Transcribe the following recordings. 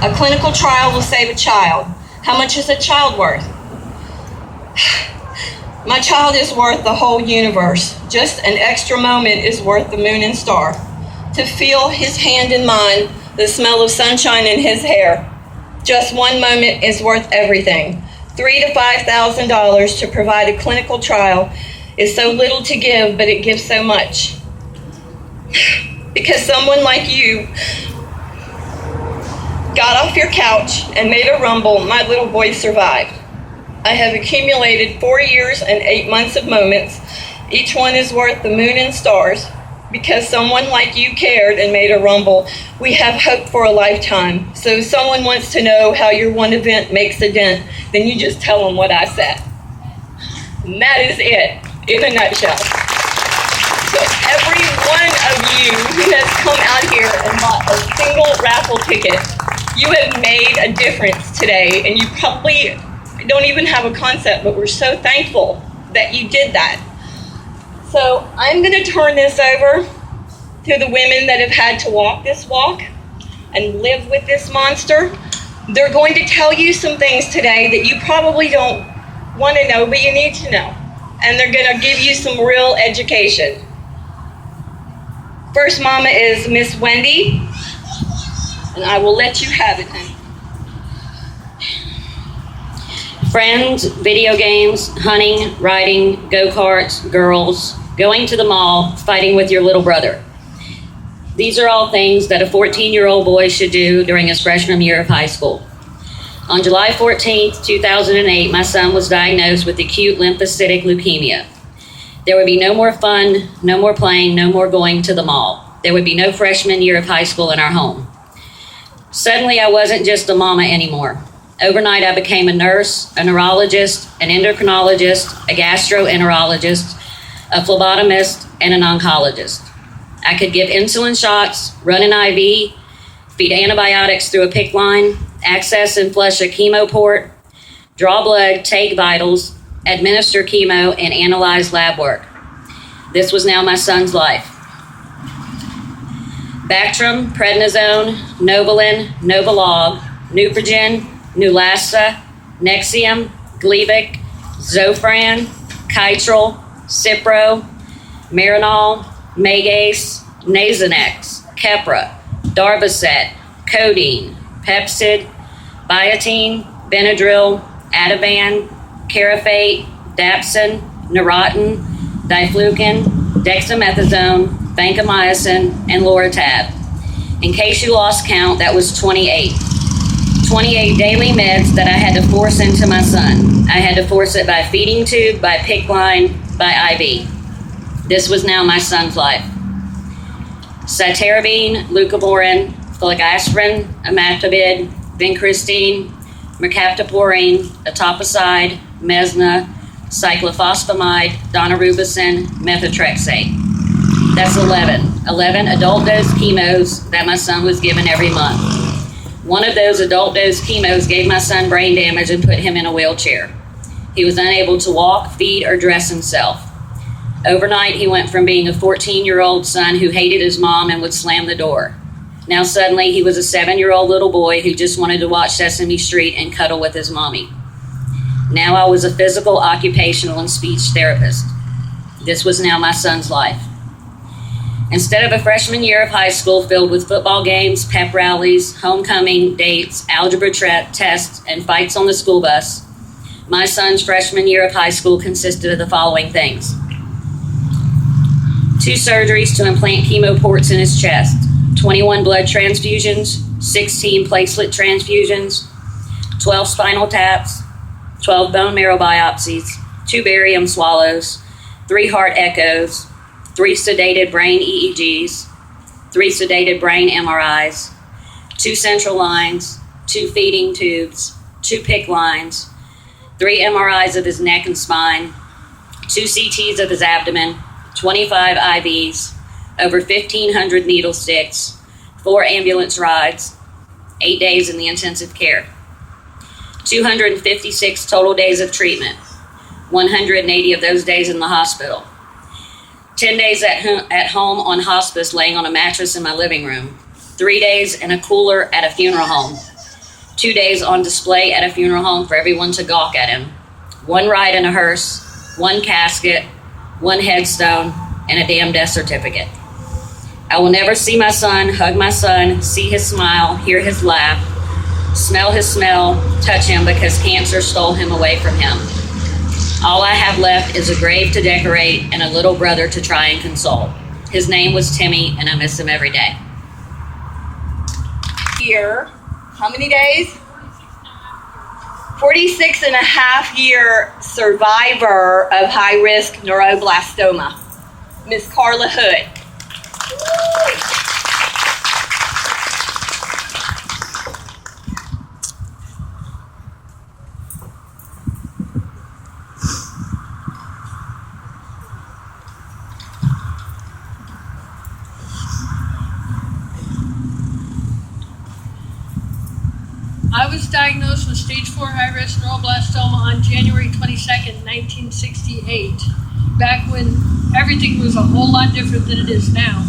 A clinical trial will save a child. How much is a child worth? My child is worth the whole universe. Just an extra moment is worth the moon and star. To feel his hand in mine, the smell of sunshine in his hair. Just one moment is worth everything. $3,000 to $5,000 to provide a clinical trial is so little to give, but it gives so much. Because someone like you got off your couch and made a rumble, my little boy survived. I have accumulated 4 years and 8 months of moments. Each one is worth the moon and stars. Because someone like you cared and made a rumble, we have hope for a lifetime. So if someone wants to know how your one event makes a dent, then you just tell them what I said. And that is it, in a nutshell. So every one of you who has come out here and bought a single raffle ticket, you have made a difference today, and you probably don't even have a concept, but we're so thankful that you did that. So I'm going to turn this over to the women that have had to walk this walk and live with this monster. They're going to tell you some things today that you probably don't want to know, but you need to know. And they're going to give you some real education. First mama is Miss Wendy, and I will let you have it then. Friends, video games, hunting, riding, go-karts, girls, going to the mall, fighting with your little brother. These are all things that a 14-year-old boy should do during his freshman year of high school. On July 14th, 2008, my son was diagnosed with acute lymphocytic leukemia. There would be no more fun, no more playing, no more going to the mall. There would be no freshman year of high school in our home. Suddenly, I wasn't just a mama anymore. Overnight, I became a nurse, a neurologist, an endocrinologist, a gastroenterologist, a phlebotomist, and an oncologist. I could give insulin shots, run an IV, feed antibiotics through a PICC line, access and flush a chemo port, draw blood, take vitals, administer chemo, and analyze lab work. This was now my son's life. Bactrim, prednisone, Novolin, Novolog, Neupogen, Neulasta, Nexium, Gleevec, Zofran, Kytril, Cipro, Marinol, Megace, Nasonex, Keppra, Darvocet, Codeine, Pepcid, Biotine, Benadryl, Ativan, Carafate, Dapsone, Neurontin, Diflucan, Dexamethasone, Vancomycin, and Loratab. In case you lost count, that was 28. 28 daily meds that I had to force into my son. I had to force it by feeding tube, by PICC line, by IV. This was now my son's life. Cytarabine, leucovorin, fligaspirin, imatinib, vincristine, mercaptopurine, etoposide, Mesna, cyclophosphamide, daunorubicin, methotrexate. That's 11 adult dose chemos that my son was given every month. One of those adult dose chemos gave my son brain damage and put him in a wheelchair. He was unable to walk, feed, or dress himself. Overnight, he went from being a 14-year-old son who hated his mom and would slam the door. Now suddenly, he was a 7-year-old little boy who just wanted to watch Sesame Street and cuddle with his mommy. Now I was a physical, occupational, and speech therapist. This was now my son's life. Instead of a freshman year of high school filled with football games, pep rallies, homecoming, dates, algebra tests, and fights on the school bus, my son's freshman year of high school consisted of the following things. 2 surgeries to implant chemo ports in his chest, 21 blood transfusions, 16 platelet transfusions, 12 spinal taps, 12 bone marrow biopsies, 2 barium swallows, 3 heart echoes, 3 sedated brain EEGs, 3 sedated brain MRIs, 2 central lines, 2 feeding tubes, 2 PICC lines, 3 MRIs of his neck and spine, 2 CTs of his abdomen, 25 IVs, over 1,500 needle sticks, 4 ambulance rides, 8 days in the intensive care, 256 total days of treatment, 180 of those days in the hospital, 10 days at home on hospice laying on a mattress in my living room, 3 days in a cooler at a funeral home, 2 days on display at a funeral home for everyone to gawk at him. 1 ride in a hearse, 1 casket, 1 headstone, and a damn death certificate. I will never see my son, hug my son, see his smile, hear his laugh, smell his smell, touch him because cancer stole him away from him. All I have left is a grave to decorate and a little brother to try and console. His name was Timmy, and I miss him every day. Year, how many days? 46 and a half year survivor of high risk neuroblastoma, Miss Carla Hood. I was diagnosed with stage 4 high-risk neuroblastoma on January 22nd, 1968, back when everything was a whole lot different than it is now.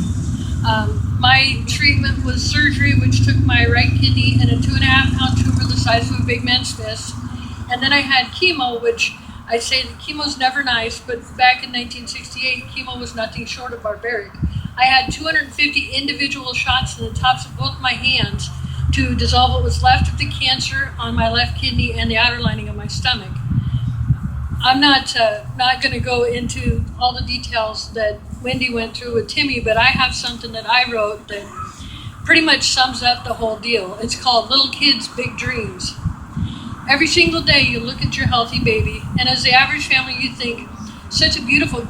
My treatment was surgery, which took my right kidney and a 2.5-pound tumor the size of a big man's fist. And then I had chemo, which I say that chemo's never nice, but back in 1968, chemo was nothing short of barbaric. I had 250 individual shots in the tops of both my hands to dissolve what was left of the cancer on my left kidney and the outer lining of my stomach. I'm not going to go into all the details that Wendy went through with Timmy, but I have something that I wrote that pretty much sums up the whole deal. It's called Little Kids, Big Dreams. Every single day you look at your healthy baby, and as the average family you think, such a beautiful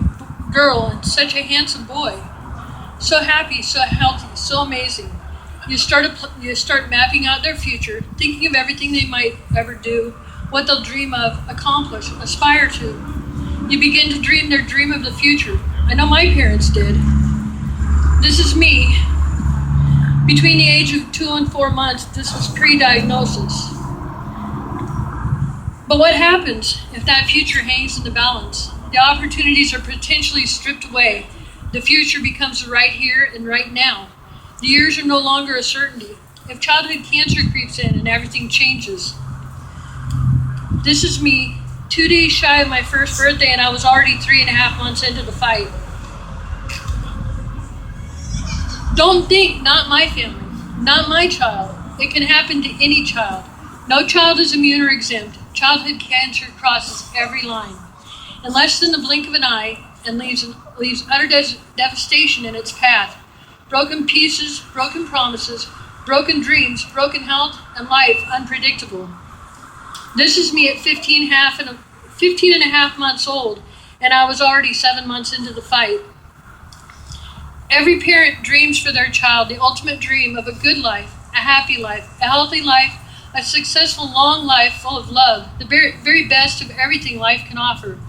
girl and such a handsome boy. So happy, so healthy, so amazing. You start mapping out their future, thinking of everything they might ever do, what they'll dream of, accomplish, aspire to. You begin to dream their dream of the future. I know my parents did. This is me. Between the age of 2 and 4 months, this was pre-diagnosis. But what happens if that future hangs in the balance? The opportunities are potentially stripped away. The future becomes right here and right now. The years are no longer a certainty. If childhood cancer creeps in and everything changes. This is me, 2 days shy of my first birthday, and I was already 3.5 months into the fight. Don't think, not my family, not my child. It can happen to any child. No child is immune or exempt. Childhood cancer crosses every line. In less than the blink of an eye, and leaves utter devastation in its path. Broken pieces, broken promises, broken dreams, broken health, and life unpredictable. This is me at 15 and a half months old, and I was already 7 months into the fight. Every parent dreams for their child the ultimate dream of a good life, a happy life, a healthy life, a successful long life full of love, the very best of everything life can offer.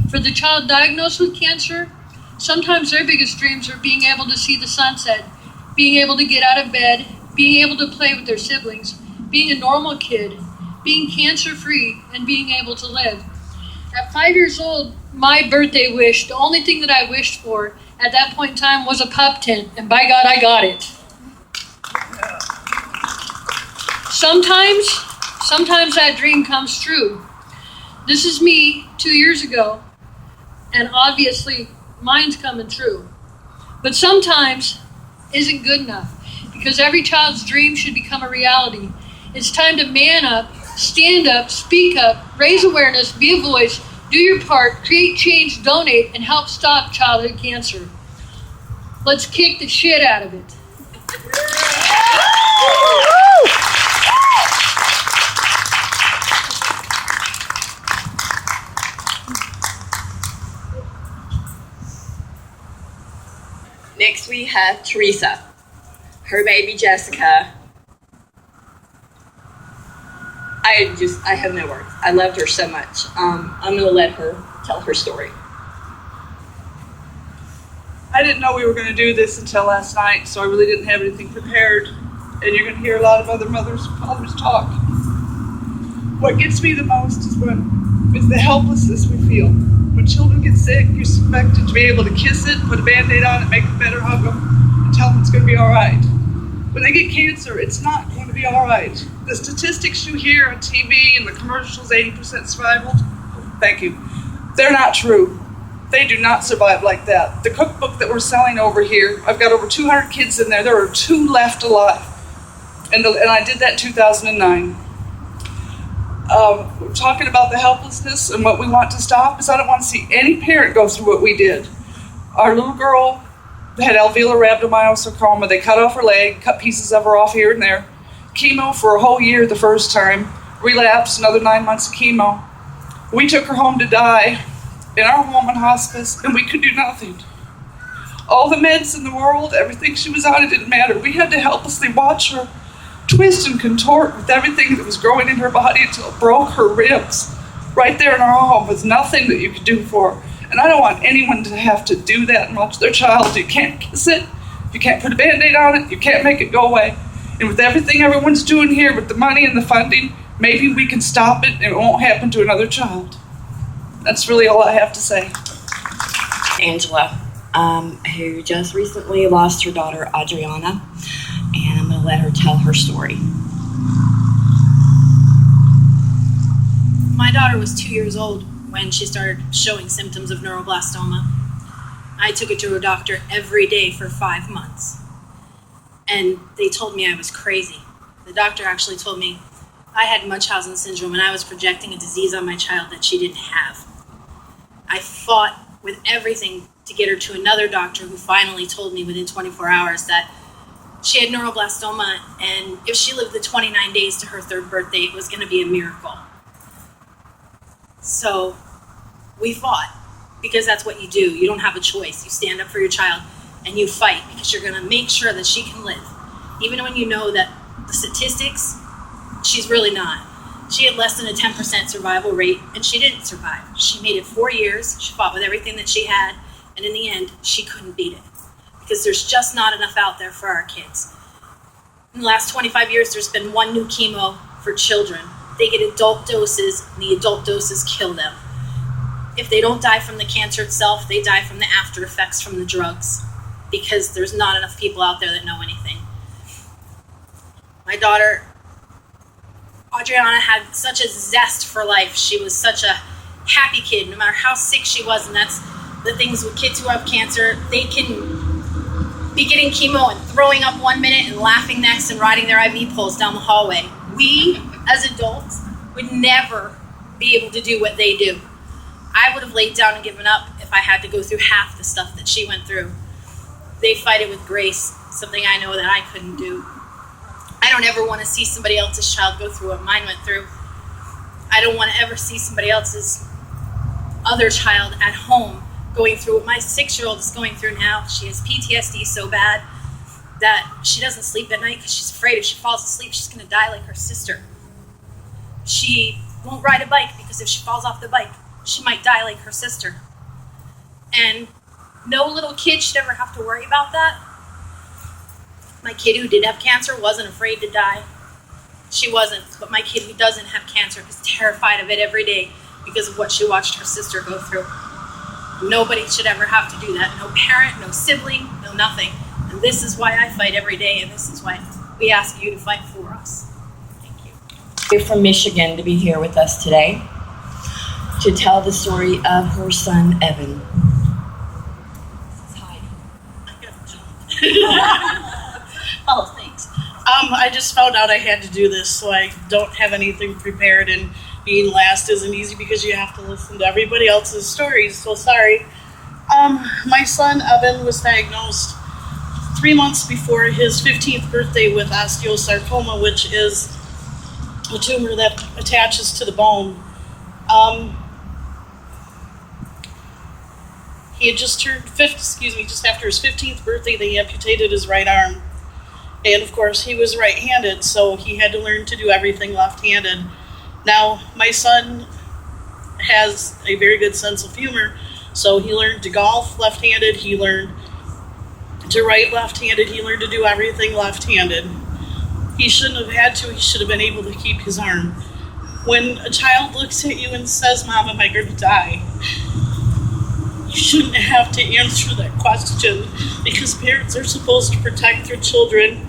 For the child diagnosed with cancer, sometimes their biggest dreams are being able to see the sunset, being able to get out of bed, being able to play with their siblings, being a normal kid, being cancer-free, and being able to live. At 5 years old, my birthday wish, the only thing that I wished for at that point in time was a pup tent, and by God, I got it. Sometimes that dream comes true. This is me 2 years ago, and obviously mine's coming true. But sometimes isn't good enough, because every child's dream should become a reality. It's time to man up, stand up, speak up, raise awareness, be a voice, do your part, create change, donate, and help stop childhood cancer. Let's kick the shit out of it. Next we have Teresa. Her baby Jessica. I have no words. I loved her so much. I'm going to let her tell her story. I didn't know we were going to do this until last night, so I really didn't have anything prepared. And you're going to hear a lot of other mothers and fathers talk. What gets me the most is the helplessness we feel. When children get sick, you're expected to be able to kiss it, put a Band-Aid on it, make them better, hug them, and tell them it's going to be all right. When they get cancer, it's not going to be all right. The statistics you hear on TV and the commercials, 80% survival, thank you, they're not true. They do not survive like that. The cookbook that we're selling over here, I've got over 200 kids in there. There are 2 left alive. And I did that in 2009. We're talking about the helplessness and what we want to stop is I don't want to see any parent go through what we did. Our little girl had alveolar rhabdomyosarcoma. They cut off her leg, cut pieces of her off here and there. Chemo for a whole year the first time. Relapse, another 9 months of chemo. We took her home to die in our home in hospice, and we could do nothing. All the meds in the world, everything she was on, it didn't matter. We had to helplessly watch her twist and contort with everything that was growing in her body until it broke her ribs. Right there in our home with nothing that you could do for her. And I don't want anyone to have to do that and watch their child. You can't kiss it, you can't put a Band-Aid on it, you can't make it go away. And with everything everyone's doing here, with the money and the funding, maybe we can stop it and it won't happen to another child. That's really all I have to say. Angela, who just recently lost her daughter, Adriana, and I'm going to let her tell her story. My daughter was 2 years old when she started showing symptoms of neuroblastoma. I took her to her doctor every day for 5 months, and they told me I was crazy. The doctor actually told me I had Munchausen syndrome and I was projecting a disease on my child that she didn't have. I fought with everything to get her to another doctor who finally told me within 24 hours that she had neuroblastoma, and if she lived the 29 days to her 3rd birthday, it was going to be a miracle. So we fought, because that's what you do. You don't have a choice. You stand up for your child and you fight because you're going to make sure that she can live. Even when you know that the statistics, she's really not. She had less than a 10% survival rate, and she didn't survive. She made it 4 years. She fought with everything that she had, and in the end, she couldn't beat it because there's just not enough out there for our kids. In the last 25 years, there's been 1 new chemo for children. They get adult doses, and the adult doses kill them. If they don't die from the cancer itself, they die from the after effects from the drugs because there's not enough people out there that know anything. My daughter, Adriana, had such a zest for life. She was such a happy kid, no matter how sick she was, and that's the things with kids who have cancer. They can be getting chemo and throwing up 1 minute and laughing next and riding their IV poles down the hallway. We, as adults, would never be able to do what they do. I would have laid down and given up if I had to go through half the stuff that she went through. They fight it with grace, something I know that I couldn't do. I don't ever want to see somebody else's child go through what mine went through. I don't want to ever see somebody else's other child at home going through what my 6-year-old is going through now. She has PTSD so bad that she doesn't sleep at night because she's afraid if she falls asleep, she's going to die like her sister. She won't ride a bike because if she falls off the bike, she might die like her sister. And no little kid should ever have to worry about that. My kid who did have cancer wasn't afraid to die. She wasn't, but my kid who doesn't have cancer is terrified of it every day because of what she watched her sister go through. Nobody should ever have to do that. No parent, no sibling, no nothing. And this is why I fight every day, and this is why we ask you to fight for us. Thank you. We're from Michigan to be here with us today to tell the story of her son, Evan. Oh, thanks. I just found out I had to do this, so I don't have anything prepared, and being last isn't easy because you have to listen to everybody else's stories, so sorry. My son, Evan, was diagnosed 3 months before his 15th birthday with osteosarcoma, which is a tumor that attaches to the bone. He had just turned just after his 15th birthday, they amputated his right arm. And of course, he was right-handed, so he had to learn to do everything left-handed. Now, my son has a very good sense of humor, so he learned to golf left-handed, he learned to write left-handed, he learned to do everything left-handed. He shouldn't have had to, he should have been able to keep his arm. When a child looks at you and says, "Mom, am I going to die?" you shouldn't have to answer that question because parents are supposed to protect their children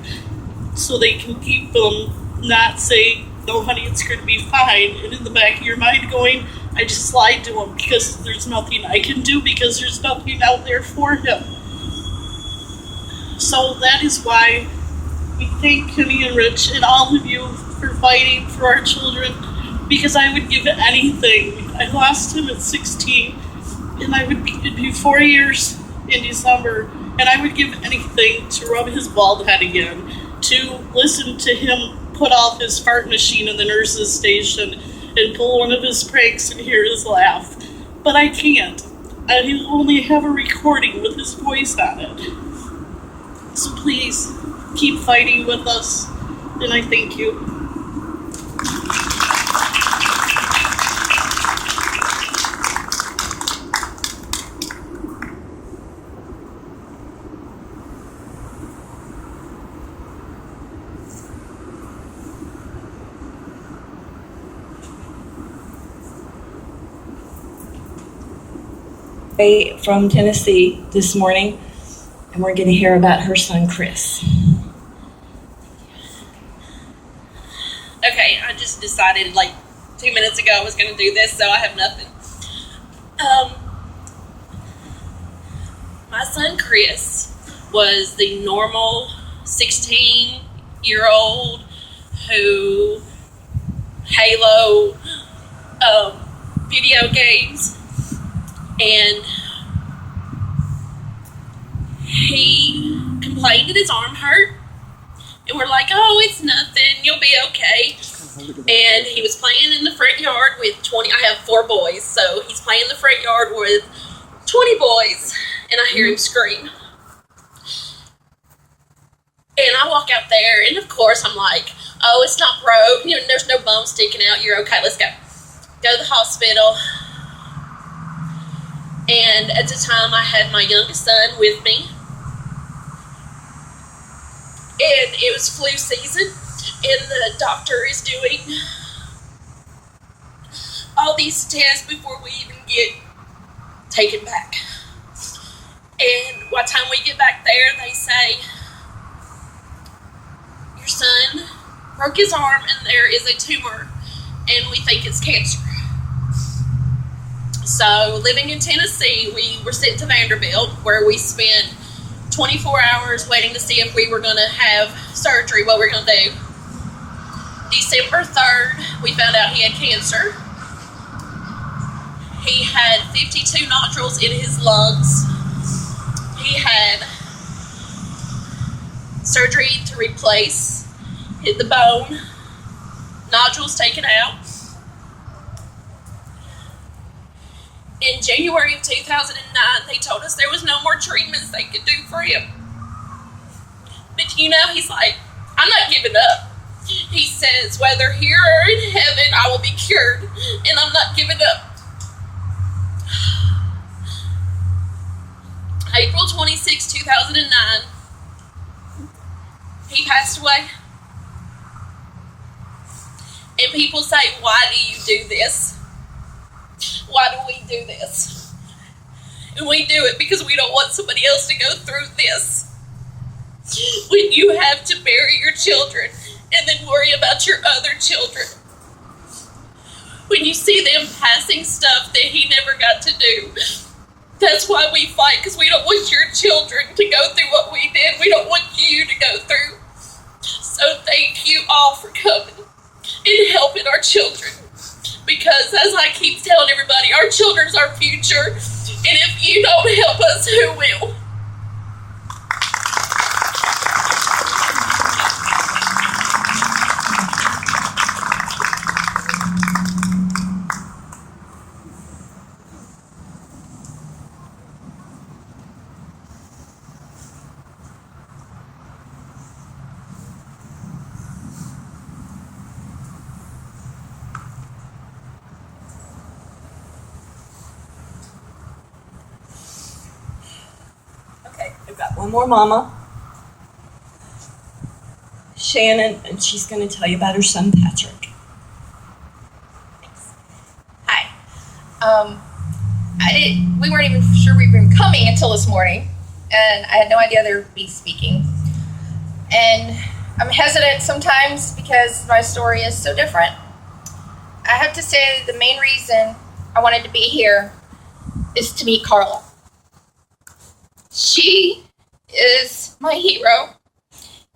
so they can keep them not saying, no, honey, it's going to be fine. And in the back of your mind going, I just lied to him because there's nothing I can do because there's nothing out there for him. So that is why we thank Kenny and Rich and all of you for fighting for our children, because I would give anything. I lost him at 16, and it'd be 4 years in December, and I would give anything to rub his bald head again, to listen to him put off his fart machine in the nurse's station and pull one of his pranks and hear his laugh. But I can't. I only have a recording with his voice on it. So please, keep fighting with us, and I thank you. From Tennessee this morning, and we're going to hear about her son, Chris. Okay, I just decided like 2 minutes ago I was going to do this, so I have nothing. My son Chris was the normal 16-year-old who Halo video games, and he complained that his arm hurt, and we're like, oh, it's nothing, you'll be okay. And he was playing in the front yard with 20, I have 4 boys, so he's playing in the front yard with 20 boys, and I hear him scream. And I walk out there, and of course I'm like, oh, it's not broke, you know, there's no bone sticking out, you're okay, let's go. Go to the hospital. And at the time I had my youngest son with me. And it was flu season, and the doctor is doing all these tests before we even get taken back. And by the time we get back there, they say, your son broke his arm and there is a tumor, and we think it's cancer. So living in Tennessee, we were sent to Vanderbilt, where we spent 24 hours waiting to see if we were going to have surgery, what we're going to do. December 3rd, we found out he had cancer. He had 52 nodules in his lungs. He had surgery to replace the bone, nodules taken out. In January of 2009, they told us there was no more treatments they could do for him. But you know, he's like, I'm not giving up. He says, whether here or in heaven, I will be cured, and I'm not giving up. April 26, 2009, he passed away. And people say, why do you do this? Why do we do this? And we do it because we don't want somebody else to go through this. When you have to bury your children and then worry about your other children. When you see them passing stuff that he never got to do. That's why we fight, because we don't want your children to go through what we did. We don't want you to go through. So thank you all for coming and helping our children. Because as I keep telling everybody, our children's our future. And if you don't help us, who will? I've got one more mama, Shannon, and she's going to tell you about her son, Patrick. Hi. We weren't even sure we were coming until this morning, and I had no idea they would be speaking. And I'm hesitant sometimes because my story is so different. I have to say the main reason I wanted to be here is to meet Carla. She is my hero.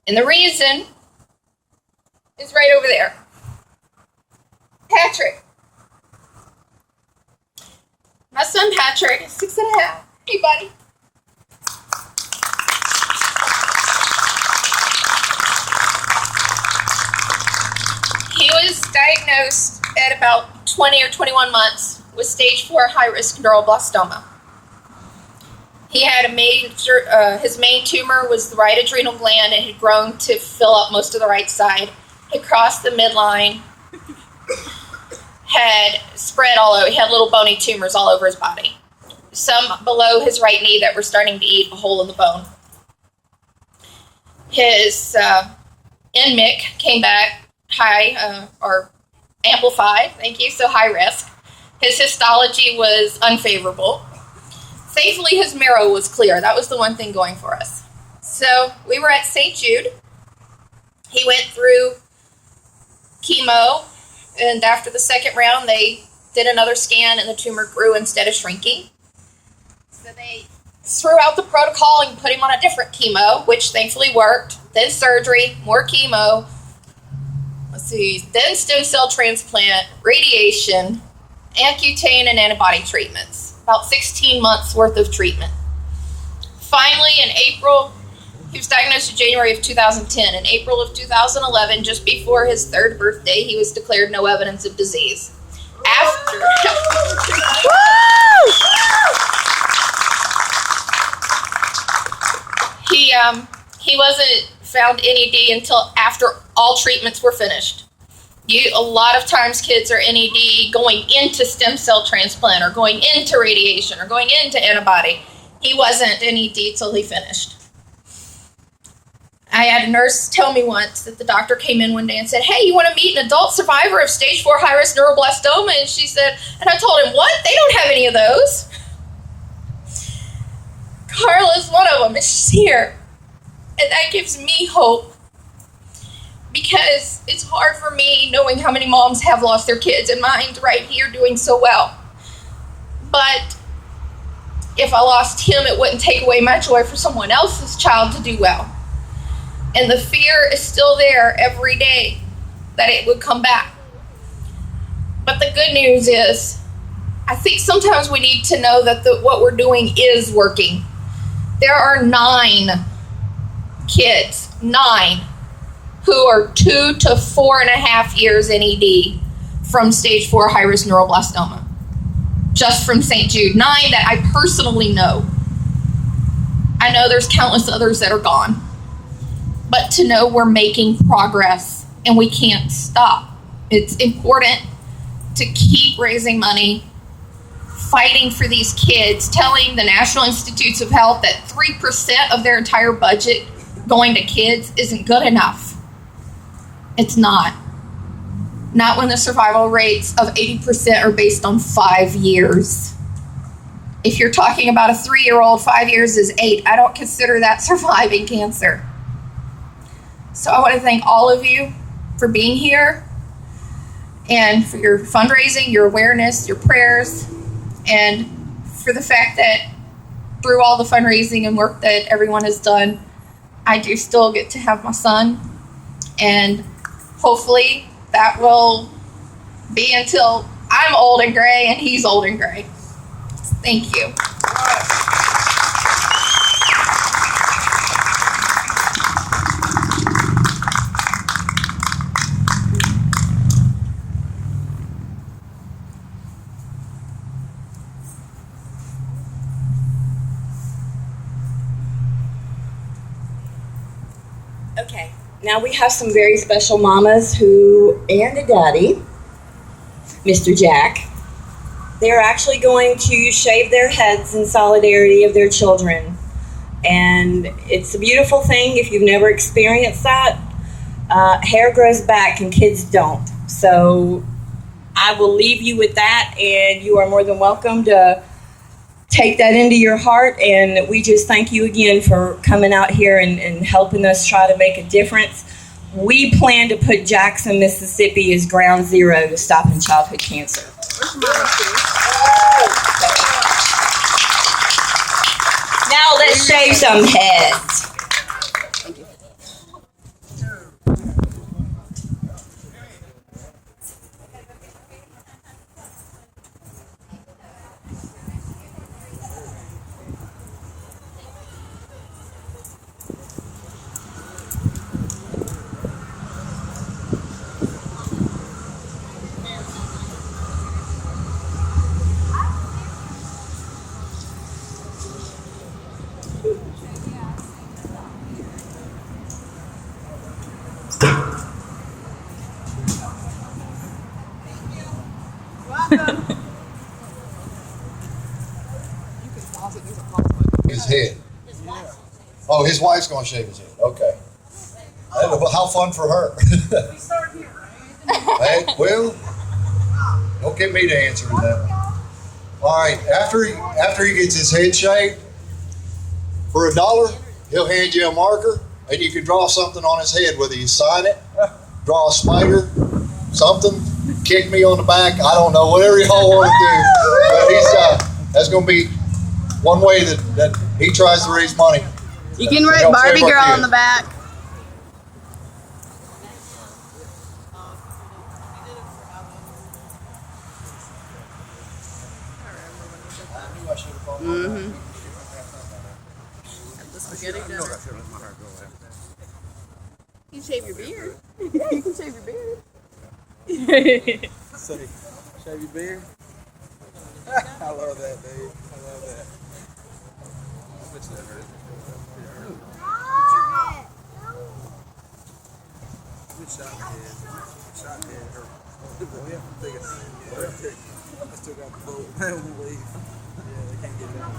And the reason is right over there. Patrick. My son Patrick is 6.5. Hey, buddy. He was diagnosed at about 20 or 21 months with stage 4 high-risk neuroblastoma. He had his main tumor was the right adrenal gland and had grown to fill up most of the right side. Had crossed the midline, had spread all over. He had little bony tumors all over his body. Some below his right knee that were starting to eat a hole in the bone. His NMIC came back high, or amplified, thank you, so high risk. His histology was unfavorable. Thankfully, his marrow was clear. That was the one thing going for us. So we were at St. Jude. He went through chemo, and after the second round, they did another scan, and the tumor grew instead of shrinking. So they threw out the protocol and put him on a different chemo, which thankfully worked. Then surgery, more chemo. Then stem cell transplant, radiation, Accutane, and antibody treatments. About 16 months worth of treatment. Finally, in April, he was diagnosed in January of 2010. In April of 2011, just before his 3rd birthday, he was declared no evidence of disease. He wasn't found NED until after all treatments were finished. A lot of times kids are NED going into stem cell transplant or going into radiation or going into antibody. He wasn't NED till he finished. I had a nurse tell me once that the doctor came in one day and said, "Hey, you want to meet an adult survivor of stage 4 high-risk neuroblastoma?" And she said, and I told him, "What? They don't have any of those." Carla's one of them, and she's here. And that gives me hope. Because it's hard for me knowing how many moms have lost their kids, and mine's right here doing so well. But if I lost him, it wouldn't take away my joy for someone else's child to do well. And the fear is still there every day that it would come back. But the good news is, I think sometimes we need to know that what we're doing is working. There are 9 kids, 9, who are 2 to 4.5 years NED from stage 4 high-risk neuroblastoma. Just from St. Jude. 9 that I personally know. I know there's countless others that are gone. But to know we're making progress and we can't stop. It's important to keep raising money, fighting for these kids, telling the National Institutes of Health that 3% of their entire budget going to kids isn't good enough. It's not. Not when the survival rates of 80% are based on 5 years. If you're talking about a 3-year-old, 5 years is 8. I don't consider that surviving cancer. So I want to thank all of you for being here and for your fundraising, your awareness, your prayers, and for the fact that through all the fundraising and work that everyone has done, I do still get to have my son, and hopefully that will be until I'm old and gray and he's old and gray. Thank you. Okay, now we have some very special mamas and a daddy, Mr. Jack. They're actually going to shave their heads in solidarity of their children. And it's a beautiful thing if you've never experienced that. Hair grows back and kids don't. So I will leave you with that, and you are more than welcome to take that into your heart. And we just thank you again for coming out here and helping us try to make a difference. we plan to put Jackson, Mississippi as ground zero to stopping childhood cancer. Now let's shave some heads. His head. Oh, his wife's gonna shave his head. Okay. How fun for her. Hey, well, don't get me to answer to that. All right. After he gets his head shaved, for $1, he'll hand you a marker, and you can draw something on his head. Whether you sign it, draw a spider, something, kick me on the back. I don't know. Whatever y'all want to do. But that's gonna be one way that he tries to raise money. You can write Barbie Girl on the back. Mm-hmm. The spaghetti dinner. You can shave your beard. Yeah, you can shave your beard. Shave your beard? I love that, dude. I love that. I bet you that hurt. Good shot in the head. Shot in the head hurt. Oh, yeah. I still got the boat. I don't believe. Yeah, they can't get it out.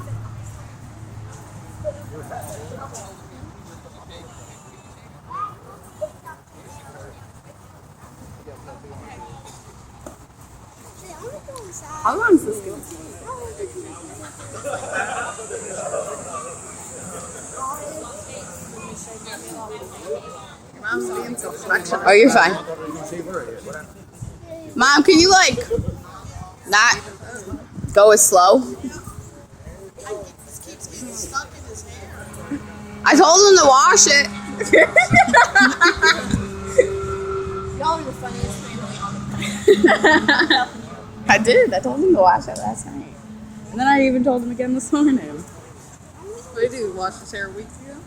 How long is this going to take? Mom's being so affectionate. Oh, you're fine. Mom, can you not go as slow? I told him to wash it. Y'all are the funniest family on the I did. I told him to wash it last night. And then I even told him again this morning. What did he do? Wash his hair weeks ago?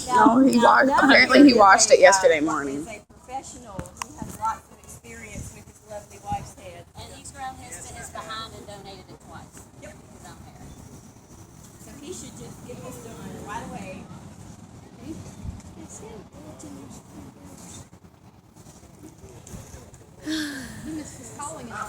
No, he washed. Apparently, he washed it yesterday morning. He's a professional. He has lots of experience with his lovely wife's head. And he's grown his behind and donated it twice. Yep. His own hair. So he should just get this done right away. He missed his calling in line.